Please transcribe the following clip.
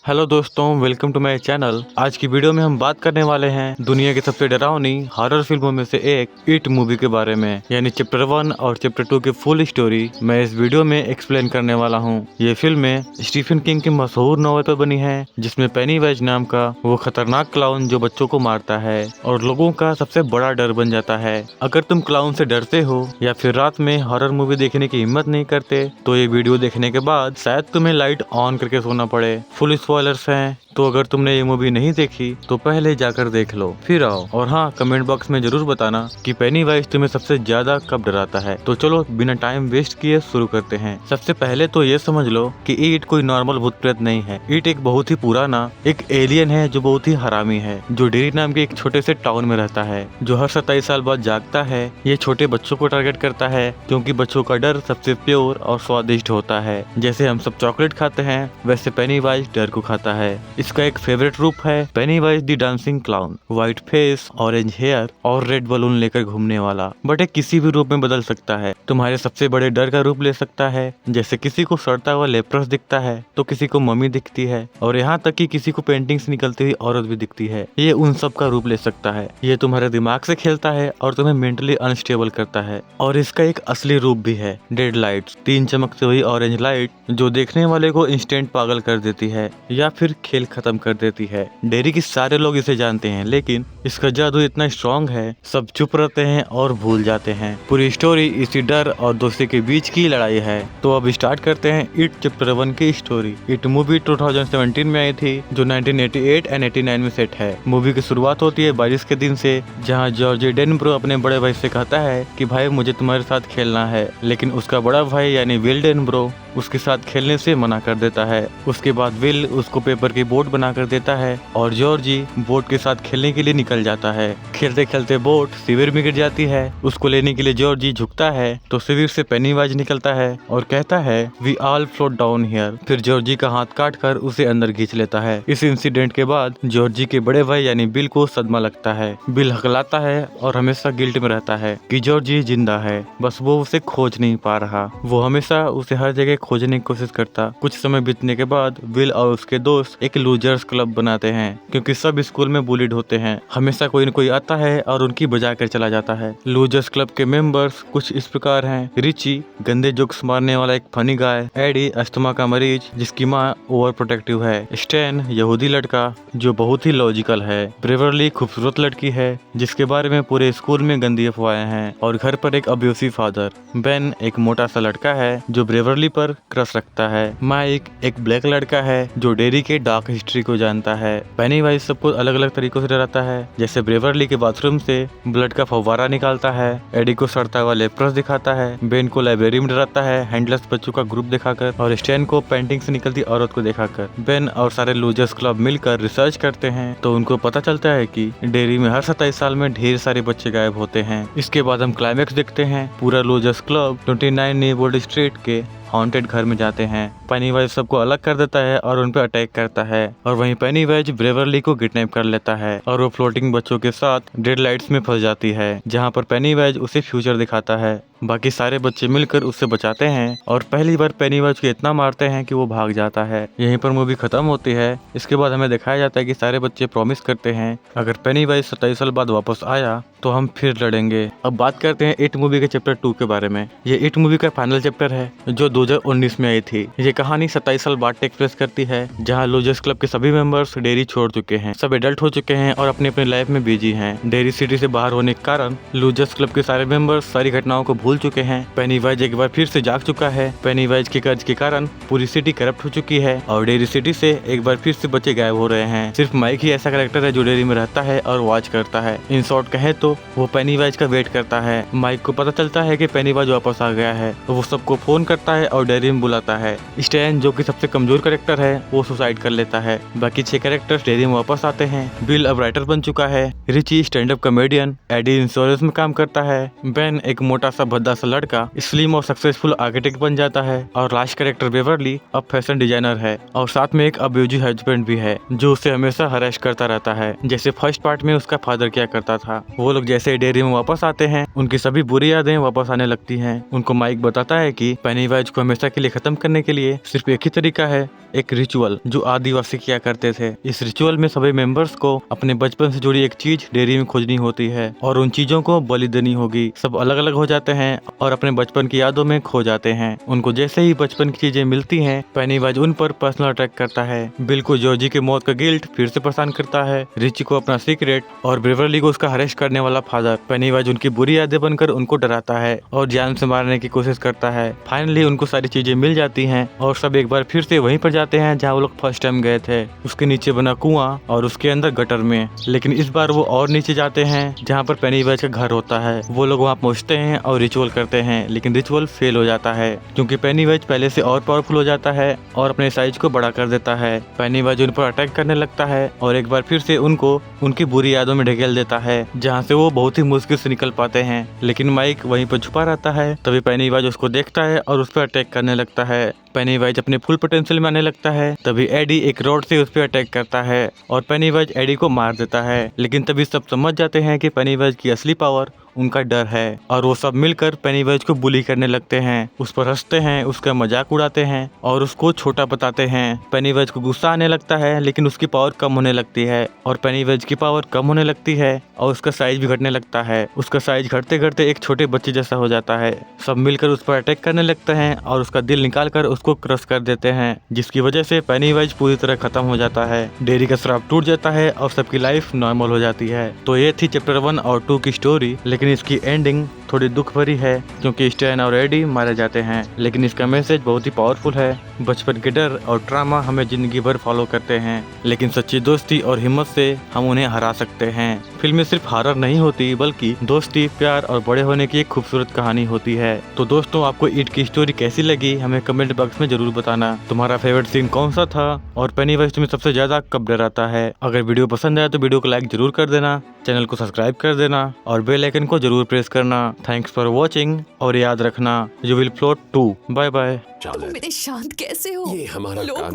Hello दोस्तों, welcome to my channel. आज की वीडियो में हम बात करने वाले हैं दुनिया की सबसे डरावनी हॉरर फिल्मों में से एक इट मूवी के बारे में, यानी चैप्टर 1 और चैप्टर 2 की फुल स्टोरी मैं इस वीडियो में एक्सप्लेन करने वाला हूं। ये फिल्में स्टीफन किंग की मशहूर नॉवल पर बनी है, जिसमें पेनीवाइज नाम का वो खतरनाक क्लाउन जो बच्चों को मारता है और लोगों का सबसे बड़ा डर बन जाता है। अगर तुम क्लाउन से डरते हो या फिर रात में हॉरर मूवी देखने की हिम्मत नहीं करते तो ये वीडियो देखने के बाद शायद तुम्हें लाइट ऑन करके सोना पड़े। फुल स्पॉयलर्स हैं, तो अगर तुमने ये मूवी नहीं देखी तो पहले जाकर देख लो फिर आओ। और हाँ, कमेंट बॉक्स में जरूर बताना कि पेनीवाइज तुम्हें सबसे ज्यादा कब डराता है। तो चलो बिना टाइम वेस्ट किए शुरू करते हैं। सबसे पहले तो ये समझ लो कि ईट कोई नॉर्मल भूत प्रेत नहीं है। ईट एक बहुत ही पुराना एक एलियन है जो बहुत ही हरामी है, जो डेरी नाम के एक छोटे से टाउन में रहता है, जो हर 27 साल बाद जागता है। ये छोटे बच्चों को टारगेट करता है क्योंकि बच्चों का डर सबसे प्योर और स्वादिष्ट होता है। जैसे हम सब चॉकलेट खाते हैं वैसे पेनीवाइज डर को खाता है। इसका एक फेवरेट रूप है Pennywise the dancing clown. White face, orange hair और रेड बलून लेकर घूमने वाला। बट ये किसी भी रूप में बदल सकता है। तुम्हारे सबसे बड़े डर का रूप ले सकता है, जैसे किसी को सड़ता हुआ लेप्रस दिखता है तो किसी को मम्मी दिखती है, और यहाँ तक कि किसी को पेंटिंग से निकलती हुई औरत भी दिखती है। ये उन सब का रूप ले सकता है। ये तुम्हारे दिमाग से खेलता है और तुम्हें मेंटली अनस्टेबल करता है। और इसका एक असली रूप भी है, डेड लाइट्स, 3 चमकती हुई ऑरेंज लाइट जो देखने वाले को इंस्टेंट पागल कर देती है या फिर खेल खत्म कर देती है। डेरी के सारे लोग इसे जानते हैं, लेकिन इसका जादू इतना स्ट्रॉन्ग है सब चुप रहते हैं और भूल जाते हैं। पूरी स्टोरी इसी डर और दोस्ती के बीच की लड़ाई है। तो अब स्टार्ट करते हैं इट चैप्टर 1 की स्टोरी। इट मूवी 2017 में आई थी, जो 1988 एंड 89 में सेट है। मूवी की शुरुआत होती है बारिश के दिन से, जहाँ जॉर्जी डेनब्रो अपने बड़े भाई से कहता है कि भाई मुझे तुम्हारे साथ खेलना है, लेकिन उसका बड़ा भाई यानी विल डेनब्रो उसके साथ खेलने से मना कर देता है। उसके बाद विल उसको पेपर की बोट बना कर देता है और जॉर्जी बोट के साथ खेलने के लिए निकल जाता है। खेलते खेलते बोट शिविर में गिर जाती है। उसको लेने के लिए जॉर्जी झुकता है तो शिविर से पेनीवाइज निकलता है और कहता है we all float down here. फिर जॉर्जी का हाथ काट कर उसे अंदर खींच लेता है। इस इंसिडेंट के बाद जॉर्जी के बड़े भाई यानी बिल को सदमा लगता है। बिल हकलाता है और हमेशा गिल्ट में रहता है कि जॉर्जी जिंदा है, बस वो उसे खोज नहीं पा रहा। वो हमेशा उसे हर जगह खोजने की कोशिश करता। कुछ समय बीतने के बाद विल और उसके दोस्त एक लूजर्स क्लब बनाते हैं, क्योंकि सब स्कूल में बुलिड होते हैं। हमेशा कोई न कोई आता है और उनकी बजा कर चला जाता है। लूजर्स क्लब के मेंबर्स कुछ इस प्रकार हैं: रिची, गंदे जोक्स मारने वाला एक फनी गाय; एडी, अस्थमा का मरीज जिसकी माँ ओवर प्रोटेक्टिव है; स्टैन, यहूदी लड़का जो बहुत ही लॉजिकल है; ब्रेवरली, खूबसूरत लड़की है जिसके बारे में पूरे स्कूल में गंदी अफवाहें हैं और घर पर एक अब्यूसिव फादर; बेन, एक मोटा सा लड़का है जो ब्रेवरली पर क्रश रखता है; माइक, एक ब्लैक लड़का है जो डेरी के डार्क हिस्ट्री को जानता है; पेनीवाइज सबको अलग अलग तरीकों से डराता है, जैसे ब्रेवरली के बाथरूम से ब्लड का फव्वारा निकालता है, एडी को सड़ता हुआ लेप्रस दिखाता है, बेन को लाइब्रेरी में डराता है हैंडलेस बच्चों का ग्रुप दिखाकर, और स्टैन को पेंटिंग से निकलती औरत को दिखाकर। बेन और सारे लूजर्स क्लब मिलकर रिसर्च करते हैं तो उनको पता चलता है कि डेरी में हर 27 साल में ढेर सारे बच्चे गायब होते हैं। इसके बाद हम क्लाइमेक्स देखते हैं। पूरा लूजर्स क्लब 29 न्यूबोर्ड स्ट्रीट के हॉन्टेड घर में जाते हैं। पेनीवाइज सबको अलग कर देता है और उन पर अटैक करता है, और वहीं पेनीवाइज ब्रेवरली को किडनैप कर लेता है और वो फ्लोटिंग बच्चों के साथ डेड लाइट्स में फंस जाती है, जहां पर पेनीवाइज उसे फ्यूचर दिखाता है। बाकी सारे बच्चे मिलकर उससे बचाते हैं और पहली बार पेनीवाइज को इतना मारते हैं कि वो भाग जाता है। यहीं पर मूवी खत्म होती है। इसके बाद हमें दिखाया जाता है कि सारे बच्चे प्रॉमिस करते हैं अगर पेनीवाइज 27 साल बाद वापस आया तो हम फिर लड़ेंगे। अब बात करते हैं इट मूवी के चैप्टर 2 के बारे में। ये इट मूवी का फाइनल चैप्टर है जो 2019 में आई थी। ये कहानी 27 साल बाद टेक प्लेस करती है, जहाँ लूजर्स क्लब के सभी मेंबर्स डेरी छोड़ चुके हैं, सब एडल्ट हो चुके हैं और अपनी अपनी लाइफ में बिजी हैं। डेरी सिटी से बाहर होने के कारण लूजर्स क्लब के सारे मेंबर्स सारी घटनाओं को भूल चुके हैं। पेनीवाइज एक बार फिर से जाग चुका है। पेनीवाइज के कर्ज के कारण पूरी सिटी करप्ट हो चुकी है और डेरी सिटी से एक बार फिर से बच्चे गायब हो रहे हैं। सिर्फ माइक ही ऐसा कैरेक्टर है जो डेरी में रहता है और वॉच करता है। इन शॉर्ट कहे तो वो पेनीवाइज का वेट करता है। माइक को पता चलता है कि पेनीवाइज वापस आ गया है तो वो सबको फोन करता है और डेरी में बुलाता है। स्टैन, जो कि सबसे कमजोर कैरेक्टर है, वो सुसाइड कर लेता है। बाकी 6 कैरेक्टर्स डेरी में वापस आते हैं। बिल अब राइटर बन चुका है। Richie stand up comedian. Eddie insurance में काम करता है। बेन एक मोटा सा भद्दा सा लड़का स्लिम और सक्सेसफुल आर्किटेक्ट बन जाता है। और लास्ट कैरेक्टर बेवरली अब फैशन डिजाइनर है और साथ में एक अब्यूजिव हस्बैंड भी है जो उसे हमेशा हरेस करता रहता है, जैसे फर्स्ट पार्ट में उसका फादर किया करता था। वो लोग जैसे डेयरी में वापस आते हैं उनकी सभी बुरी यादें वापस आने लगती हैं। उनको माइक बताता है कि पेनीवाइज को हमेशा के लिए खत्म करने के लिए लिए सिर्फ एक ही तरीका है, एक रिचुअल जो आदिवासी किया करते थे। इस रिचुअल में सभी मेंबर्स को अपने बचपन से जुड़ी एक चीज डेयरी में खोजनी होती है और उन चीजों को बलि देनी होगी। सब अलग अलग हो जाते हैं और अपने बचपन की यादों में खो जाते हैं। उनको जैसे ही बचपन की चीजें मिलती हैं, पेनीवाइज उन पर पर्सनल अटैक करता है। बिल को जॉर्जी की मौत का गिल्ट फिर से परेशान करता है, रिची को अपना सीक्रेट और बेवरली को उसका अरेस्ट करने वाला फादर। पेनीवाइज उनकी बुरी यादें बनकर उनको डराता है और जान से मारने की कोशिश करता है। फाइनली उनको सारी चीजें मिल जाती हैं और सब एक बार फिर से वहीं पर जाते हैं जहाँ वो लोग फर्स्ट टाइम गए थे, उसके नीचे बना कुआं और उसके अंदर गटर में। लेकिन इस बार वो और नीचे जाते हैं जहाँ पर पेनीवाइज का घर होता है। वो लोग वहाँ पहुँचते हैं और रिचुअल करते हैं, लेकिन रिचुअल फेल हो जाता है क्योंकि पेनीवाइज पहले से और पावरफुल हो जाता है और अपने साइज को बड़ा कर देता है। पेनीवाइज उन पर अटैक करने लगता है और एक बार फिर से उनको उनकी बुरी यादों में ढकेल देता है, जहाँ से वो बहुत ही मुश्किल से निकल पाते हैं। लेकिन माइक वहीं पर छुपा रहता है। तभी पेनीवाइज उसको देखता है और उस पर अटैक करने लगता है। पेनीवाइज अपने फुल पोटेंशियल में आने लगता है। तभी एडी एक रॉड से उस पर अटैक करता है और पेनीवाइज एडी को मार देता है। लेकिन तभी सब समझ जाते हैं कि पेनीवाइज की असली पावर उनका डर है और वो सब मिलकर पेनीवाइज को बुली करने लगते हैं, उस पर हंसते हैं, उसका मजाक उड़ाते हैं और उसको छोटा बताते हैं। पेनीवाइज को गुस्सा आने लगता है, लेकिन उसकी पावर कम होने लगती है और पेनीवाइज की पावर कम होने लगती है और उसका साइज भी घटने लगता है। उसका साइज घटते घटते एक छोटे बच्चे जैसा हो जाता है। सब मिलकर उस पर अटैक करने लगते हैं और उसका दिल निकाल कर उसको क्रश कर देते हैं, जिसकी वजह से पेनीवाइज पूरी तरह खत्म हो जाता है। डेयरी का श्राप टूट जाता है और सबकी लाइफ नॉर्मल हो जाती है। तो ये थी चैप्टर 1 और 2 की स्टोरी, लेकिन इसकी एंडिंग थोड़ी दुख भरी है क्योंकि स्टैन और एडी मारे जाते हैं। लेकिन इसका मैसेज बहुत ही पावरफुल है। बचपन के डर और ट्रामा हमें जिंदगी भर फॉलो करते हैं, लेकिन सच्ची दोस्ती और हिम्मत से हम उन्हें हरा सकते हैं। फिल्में सिर्फ हॉरर नहीं होती, बल्कि दोस्ती, प्यार और बड़े होने की एक खूबसूरत कहानी होती है। तो दोस्तों, आपको इट की स्टोरी कैसी लगी हमें कमेंट बॉक्स में जरूर बताना। तुम्हारा फेवरेट सीन कौन सा था और पेनीवाइज तुम्हें सबसे ज्यादा कब डराता है? अगर वीडियो पसंद आया तो वीडियो को लाइक जरूर कर देना, चैनल को सब्सक्राइब कर देना और बेल आइकन को जरूर प्रेस करना। थैंक्स फॉर वॉचिंग और याद रखना, you will float too. Bye bye. तुम इतने शांत कैसे हो? ये हमारा काम